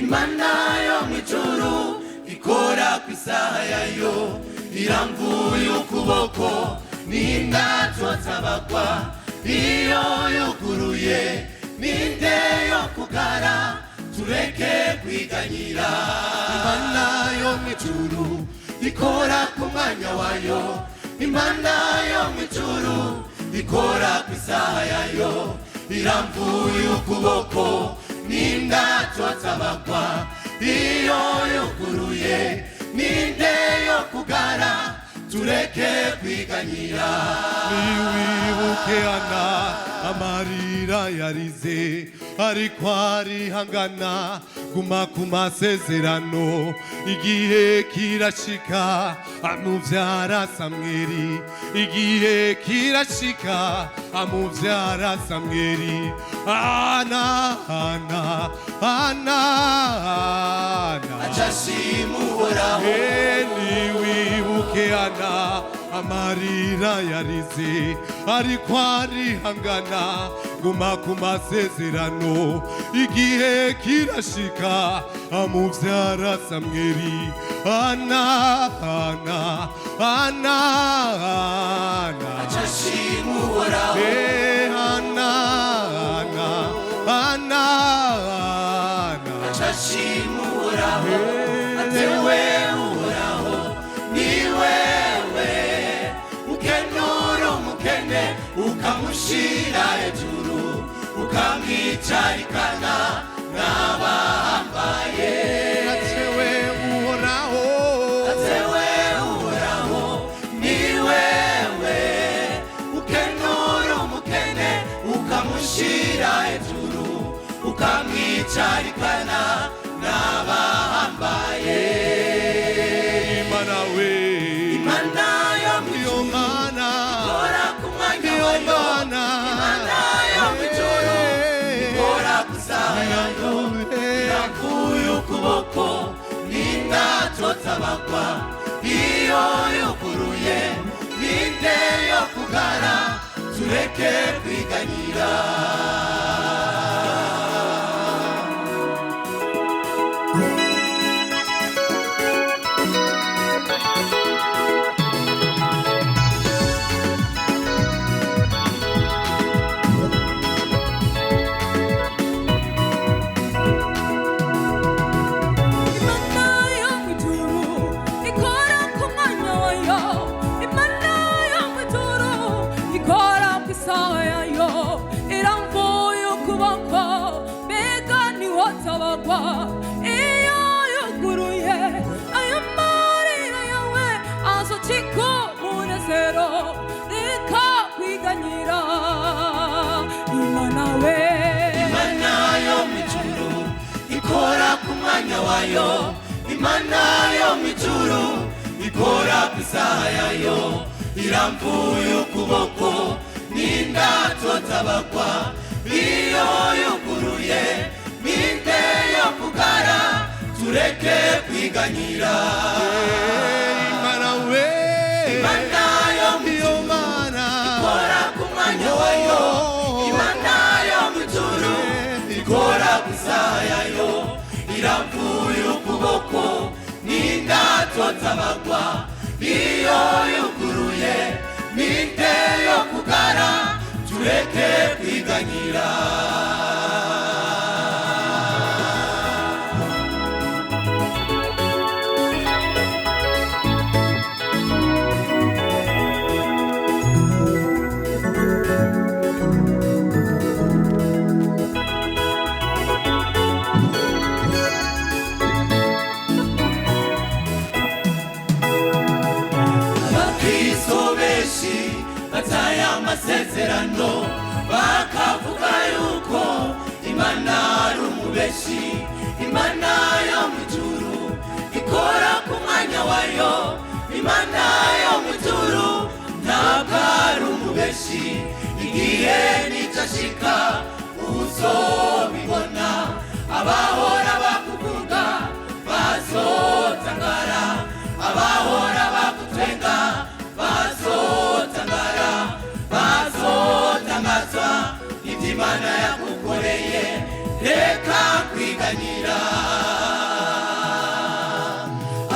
Imana yo mw'ijuru ikora kw'isaha yayo, iramvuye ukuboko n'indatotsa iyo yuguruye ninde yo kugara tureke kwiganyira. Imana yo mw'ijuru ikora ku mwanya wayo, Imana yo mw'ijuru ikora kw'isaha yayo, iramvuye ukuboko n'indatotsa iyo yuguruye ninde yo kugara tureke kwiganyira. Niwibuke Ana amarira yarize ariko arihangana, guma ku masezerano igihe kirashika amuvyara Samweli, igihe kirashika amuvyara Samweli. Ana acashima Uhoraho. Niwibuke Ana amarira yarize ariko arihangana, guma ku masezerano igihe kirashika amuvyara Samweli. Ana acashima Uhoraho. Ana acashima Uhoraho. Atewe Uhoraho ni wewe ukenura umukene ukamushira hejuru, ukamwicarikana n'abahambaye. Atewe Uhoraho, atewe Uhoraho ni wewe ukenura umukene ukamushira hejuru, ukamwicarikana n'abahambaye. Imana we, Imana yo mw'ijuru ikora ku mwanya wayo, Imana yo mw'ijuru ikora kw'isaha yayo, iramvuye ukuboko n'indatotsa iyo yuguruye ninde yo kugara tureke kwiganyira. Wayo, Imana yo mw'ijuru ikora kw'isaha yayo, iramvuye ukuboko n'indatotsa iyo yuguruye ninde yo kugara tureke kwiganyira. Imana we, Imana yo mw'ijuru ikora ku mwanya wayo, Imana yo mw'ijuru ikora kw'isaha yayo, iramvuye ukuboko n'indatotsa iyo yuguruye ninde yo kugara tureke kwiganyira. Bataya amasezerano bakavuga yuko Imana ari umubeshi. Imana yo mw'ijuru ikora ku mwanya wayo, Imana mubeshi igihe nicashika uzobibona abahora bakuvuga bazotangara abahora bakutwenga bazotangara bazotangazwa ivy'Imana yagukoreye reka kwiganyira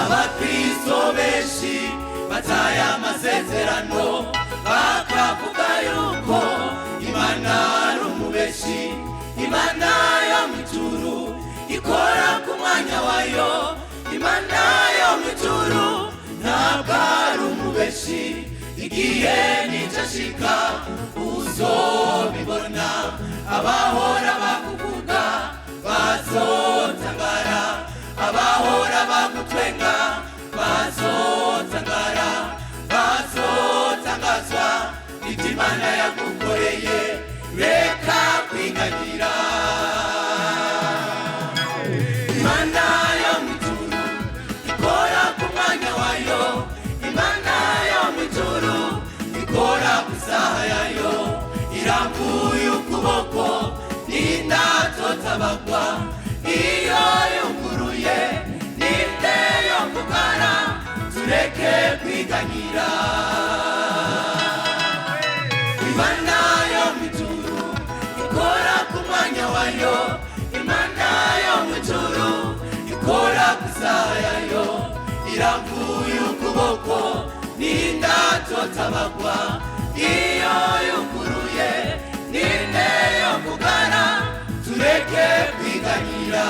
abakristo benshi bataye amasezerano bakavuga yuko Imana ari umubeshi Imana yo mw'ijuru ikora ku mwanya wayo Imana yo mw'ijuru ntabwo ari umubeshi igihe nicashika uzobibona abahora bakuvuga bazotangara abahora bakutwenga bazotangara bazotangazwa ivy'Imana yagukoreye reka kwiganyira Imana yo mw'ijuru ikora ku mwanya wayo Imana yo mw'ijuru ikora ku isaha yayo irambuye ukuboko n'indatotabagwa iyo yunguruye ninde yo kugara tureke kwiganyira Imana yo mw'ijuru ikora ku mwanya wayo Imana yo mw'ijuru ikora ku isaha yayo irambuye ukuboko n'indatotabagwa iyo yunguruye ninde yo kugana tureke kwiganyira